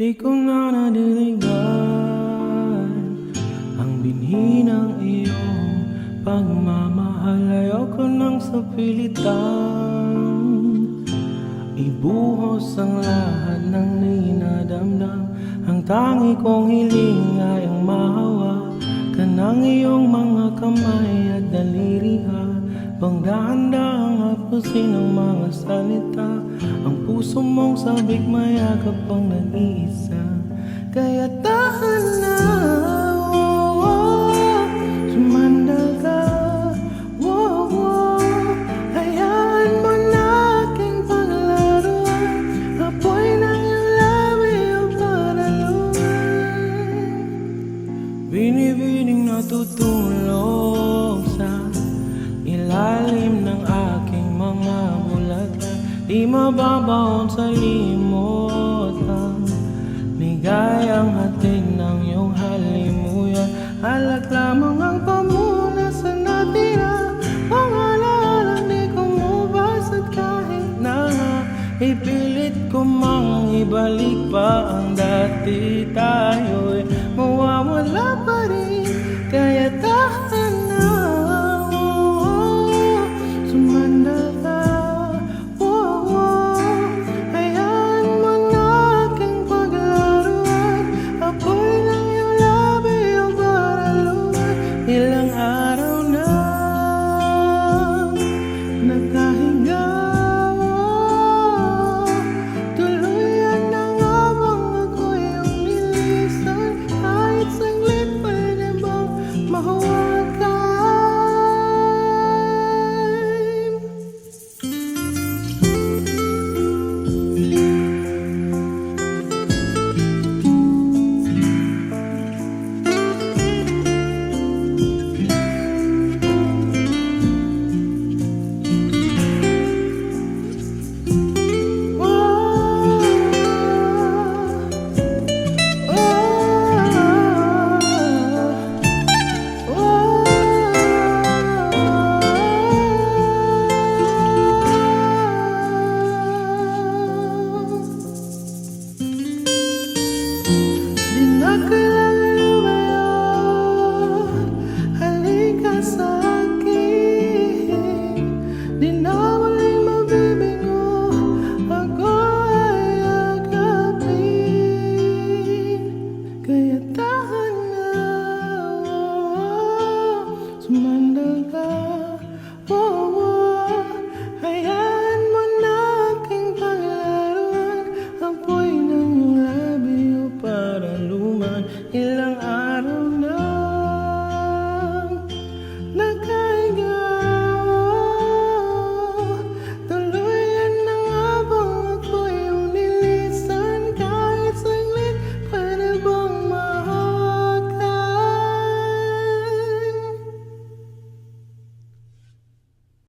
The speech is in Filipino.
Di ko na nadiligan ang binhi ng iyong pagmamahal. Ayoko nang sa pilitan ibuhos ang lahat ng ninadamdam. Ang tangi kong hiling ay ang mahawa ka ng iyong mga kamay at daliri. Bang dahan-dahang hapusin ang mga salita. Ang puso mong sabik mayakap ang nag-iisa. Kaya tahan na, oh, oh, sumandal ka, oh, oh. Hayaan mo na aking paglaruan. Apoy ng iyong labi o paraluan. Binibining natutulog sa ilalim ng aking mga bulaklak. Di mababaon sa limot ang ligayang hatid ng iyong halimuyan. Alak lamang ang pamunas sa natira. Pangalalang di ko mubas at kahit na ipilit ko mang ibalik pa ang dati tayo.